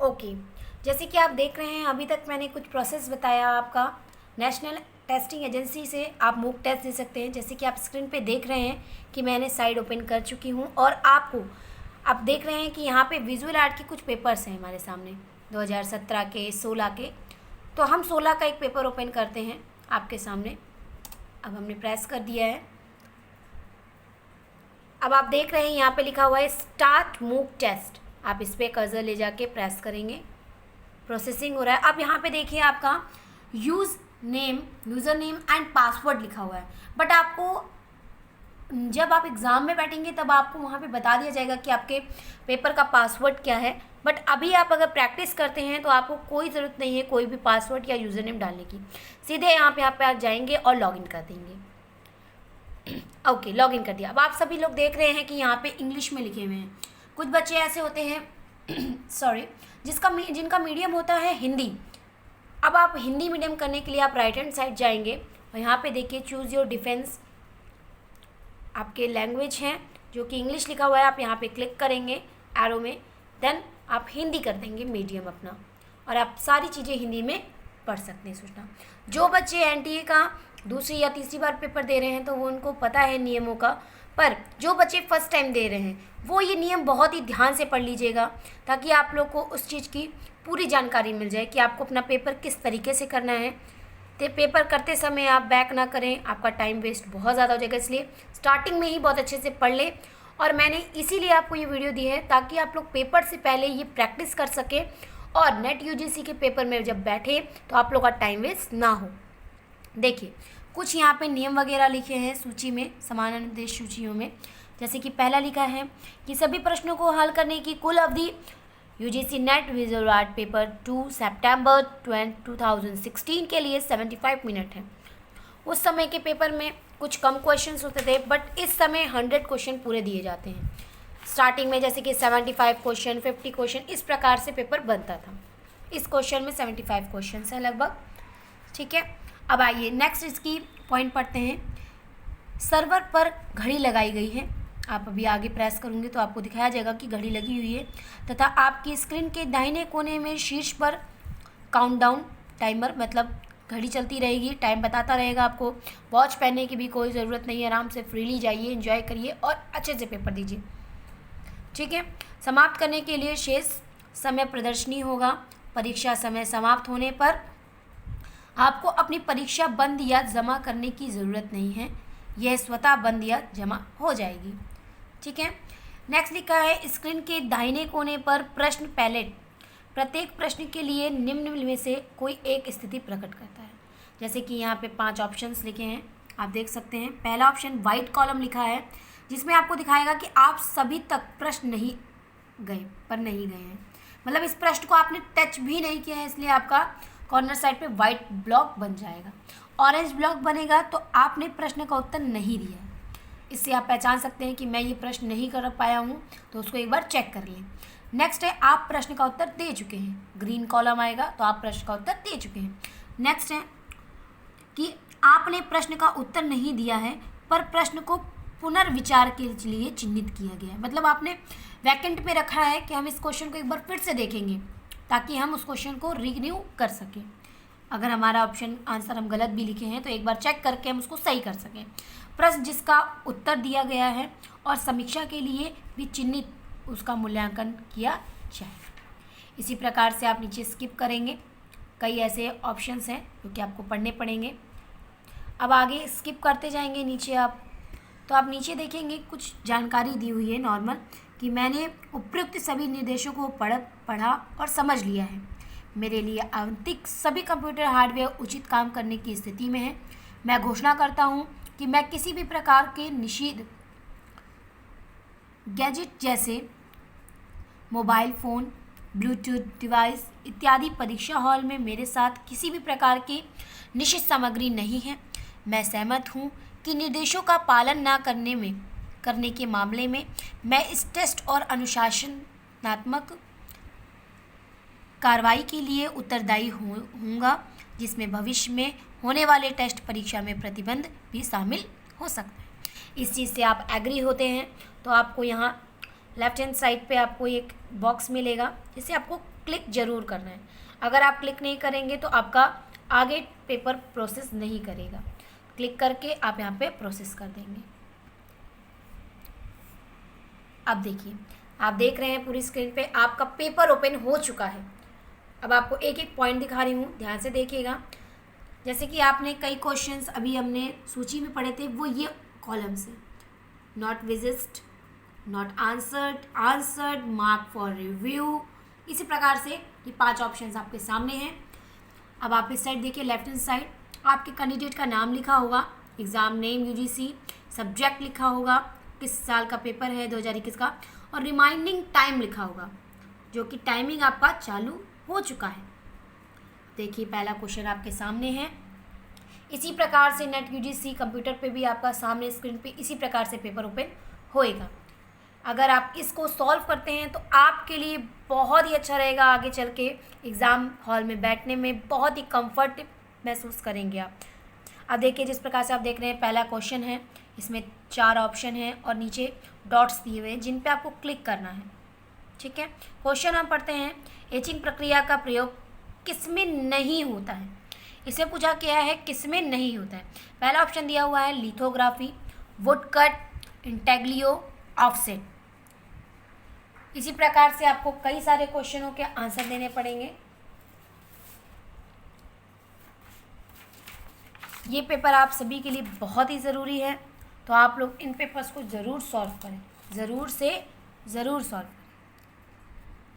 Okay, जैसे कि आप देख रहे हैं अभी तक मैंने कुछ प्रोसेस बताया आपका। नेशनल टेस्टिंग एजेंसी से आप मॉक टेस्ट दे सकते हैं। जैसे कि आप स्क्रीन पे देख रहे हैं कि मैंने साइट ओपन कर चुकी हूँ और आपको आप देख रहे हैं कि यहाँ पे विजुअल आर्ट के कुछ पेपर्स हैं हमारे सामने 2017 के 16 के। तो हम 16 का एक पेपर ओपन करते हैं आपके सामने। अब हमने प्रेस कर दिया है। अब आप देख रहे हैं यहाँ पे लिखा हुआ है स्टार्ट मॉक टेस्ट। आप इस पर कर्सर ले जाके प्रेस करेंगे, प्रोसेसिंग हो रहा है। अब यहाँ पे देखिए आपका यूज़र नेम एंड पासवर्ड लिखा हुआ है, बट आपको जब आप एग्ज़ाम में बैठेंगे तब आपको वहाँ पे बता दिया जाएगा कि आपके पेपर का पासवर्ड क्या है। बट अभी आप अगर प्रैक्टिस करते हैं तो आपको कोई ज़रूरत नहीं है कोई भी पासवर्ड या यूज़र नेम डालने की। सीधे यहाँ पे आप जाएंगे और लॉगिन कर देंगे। ओके, लॉगिन कर दिया। अब आप सभी लोग देख रहे हैं कि यहाँ पे इंग्लिश में लिखे हुए हैं। कुछ बच्चे ऐसे होते हैं सॉरी जिनका मीडियम होता है हिंदी। अब आप हिंदी मीडियम करने के लिए आप राइट हैंड साइड जाएंगे और यहाँ पे देखिए चूज़ योर डिफेंस, आपके लैंग्वेज हैं जो कि इंग्लिश लिखा हुआ है। आप यहाँ पे क्लिक करेंगे एरो में, देन आप हिंदी कर देंगे मीडियम अपना और आप सारी चीज़ें हिंदी में पढ़ सकते हैं। सूचना जो बच्चे एनटीए का दूसरी या तीसरी बार पेपर दे रहे हैं तो वो उनको पता है नियमों का, पर जो बच्चे फर्स्ट टाइम दे रहे हैं वो ये नियम बहुत ही ध्यान से पढ़ लीजिएगा ताकि आप लोग को उस चीज़ की पूरी जानकारी मिल जाए कि आपको अपना पेपर किस तरीके से करना है। तो पेपर करते समय आप बैक ना करें, आपका टाइम वेस्ट बहुत ज़्यादा हो जाएगा। इसलिए स्टार्टिंग में ही बहुत अच्छे से पढ़ लें और मैंने इसीलिए आपको ये वीडियो दी है ताकि आप लोग पेपर से पहले ये प्रैक्टिस कर सकें और नेट यूजीसी के पेपर में जब बैठे तो आप लोग का टाइम वेस्ट ना हो। देखिए कुछ यहाँ पे नियम वगैरह लिखे हैं सूची में, समान अनुदेश सूचियों में। जैसे कि पहला लिखा है कि सभी प्रश्नों को हल करने की कुल अवधि UGC net visual art paper 2 सितंबर 2016 के लिए 75 मिनट है। उस समय के पेपर में कुछ कम क्वेश्चंस होते थे, बट इस समय 100 क्वेश्चन पूरे दिए जाते हैं। स्टार्टिंग में जैसे कि 75 क्वेश्चन, 50 क्वेश्चन, इस प्रकार से पेपर बनता था। इस क्वेश्चन में 75 क्वेश्चन है लगभग। ठीक है, अब आइए नेक्स्ट इसकी पॉइंट पढ़ते हैं। सर्वर पर घड़ी लगाई गई है। आप अभी आगे प्रेस करूँगे तो आपको दिखाया जाएगा कि घड़ी लगी हुई है तथा आपकी स्क्रीन के दाहिने कोने में शीर्ष पर काउंटडाउन टाइमर, मतलब घड़ी चलती रहेगी, टाइम बताता रहेगा। आपको वॉच पहनने की भी कोई ज़रूरत नहीं है। आराम से फ्रीली जाइए, एंजॉय करिए और अच्छे से पेपर दीजिए। ठीक है, समाप्त करने के लिए शेष समय प्रदर्शनी होगा। परीक्षा समय समाप्त होने पर आपको अपनी परीक्षा बंद या जमा करने की ज़रूरत नहीं है, यह स्वतः बंद या जमा हो जाएगी। ठीक है, नेक्स्ट लिखा है स्क्रीन के दाहिने कोने पर प्रश्न पैलेट प्रत्येक प्रश्न के लिए निम्न में से कोई एक स्थिति प्रकट करता है। जैसे कि यहाँ पे 5 ऑप्शंस लिखे हैं, आप देख सकते हैं। पहला ऑप्शन वाइट कॉलम लिखा है जिसमें आपको दिखाएगा कि आप सभी तक प्रश्न नहीं गए हैं, मतलब इस प्रश्न को आपने टच भी नहीं किया है, इसलिए आपका कॉर्नर साइड पे वाइट ब्लॉक बन जाएगा। ऑरेंज ब्लॉक बनेगा तो आपने प्रश्न का उत्तर नहीं दिया है। इससे आप पहचान सकते हैं कि मैं ये प्रश्न नहीं कर पाया हूँ, तो उसको एक बार चेक कर लें। नेक्स्ट है आप प्रश्न का उत्तर दे चुके हैं, ग्रीन कॉलम आएगा तो आप प्रश्न का उत्तर दे चुके हैं। नेक्स्ट है कि आपने प्रश्न का उत्तर नहीं दिया है पर प्रश्न को पुनर्विचार के लिए चिन्हित किया गया है, मतलब आपने वैकेंट पे रखा है कि हम इस क्वेश्चन को एक बार फिर से देखेंगे ताकि हम उस क्वेश्चन को रिन्यू कर सकें। अगर हमारा ऑप्शन आंसर हम गलत भी लिखे हैं तो एक बार चेक करके हम उसको सही कर सकें। प्रश्न जिसका उत्तर दिया गया है और समीक्षा के लिए भी चिन्हित, उसका मूल्यांकन किया जाए। इसी प्रकार से आप नीचे स्किप करेंगे, कई ऐसे ऑप्शंस हैं जो कि आपको पढ़ने पड़ेंगे। अब आगे स्किप करते जाएंगे नीचे आप, तो आप नीचे देखेंगे कुछ जानकारी दी हुई है नॉर्मल कि मैंने उपयुक्त सभी निर्देशों को पढ़ा और समझ लिया है। मेरे लिए आवंटित सभी कंप्यूटर हार्डवेयर उचित काम करने की स्थिति में है। मैं घोषणा करता हूं कि मैं किसी भी प्रकार के निषिद्ध गैजेट जैसे मोबाइल फ़ोन, ब्लूटूथ डिवाइस इत्यादि परीक्षा हॉल में मेरे साथ किसी भी प्रकार की निषिद्ध सामग्री नहीं है। मैं सहमत हूं कि निर्देशों का पालन न करने के मामले में मैं इस टेस्ट और अनुशासनात्मक कार्रवाई के लिए उत्तरदायी होऊंगा, जिसमें भविष्य में होने वाले टेस्ट परीक्षा में प्रतिबंध भी शामिल हो सकता है। इस चीज़ से आप एग्री होते हैं तो आपको यहाँ लेफ्ट हैंड साइड पे आपको एक बॉक्स मिलेगा जिसे आपको क्लिक ज़रूर करना है। अगर आप क्लिक नहीं करेंगे तो आपका आगे पेपर प्रोसेस नहीं करेगा। क्लिक करके आप यहाँ पे प्रोसेस कर देंगे। अब देखिए, आप देख रहे हैं पूरी स्क्रीन पे आपका पेपर ओपन हो चुका है। अब आपको एक एक पॉइंट दिखा रही हूँ, ध्यान से देखिएगा। जैसे कि आपने कई क्वेश्चंस अभी हमने सूची में पढ़े थे, वो ये कॉलम से not visit, not answered, mark for review, इसी प्रकार से ये 5 ऑप्शंस आपके सामने हैं। अब आप इस साइड देखिए, लेफ्ट हैंड साइड आपके कैंडिडेट का नाम लिखा होगा, एग्ज़ाम नेम यूजीसी, सब्जेक्ट लिखा होगा, किस साल का पेपर है 2021 का, और रिमाइंडिंग टाइम लिखा होगा, जो कि टाइमिंग आपका चालू हो चुका है। देखिए पहला क्वेश्चन आपके सामने है। इसी प्रकार से नेट यूजीसी कंप्यूटर पे भी आपका सामने स्क्रीन पे इसी प्रकार से पेपर ओपन होएगा। अगर आप इसको सॉल्व करते हैं तो आपके लिए बहुत ही अच्छा रहेगा, आगे चल के एग्ज़ाम हॉल में बैठने में बहुत ही कंफर्ट महसूस करेंगे आप। अब देखिए, जिस प्रकार से आप देख रहे हैं पहला क्वेश्चन है, इसमें 4 ऑप्शन हैं और नीचे डॉट्स दिए हुए हैं जिन पे आपको क्लिक करना है। ठीक है, क्वेश्चन हम पढ़ते हैं, एचिंग प्रक्रिया का प्रयोग किसमें नहीं होता है। इसे पूछा गया है किसमें नहीं होता है। पहला ऑप्शन दिया हुआ है lithography, would cut, intaglio, offset. इसी प्रकार से आपको कई सारे क्वेश्चनों के आंसर देने पड़ेंगे। ये पेपर आप सभी के लिए बहुत ही ज़रूरी है, तो आप लोग इन पेपर्स को ज़रूर सॉल्व करें, ज़रूर से ज़रूर सॉल्व करें।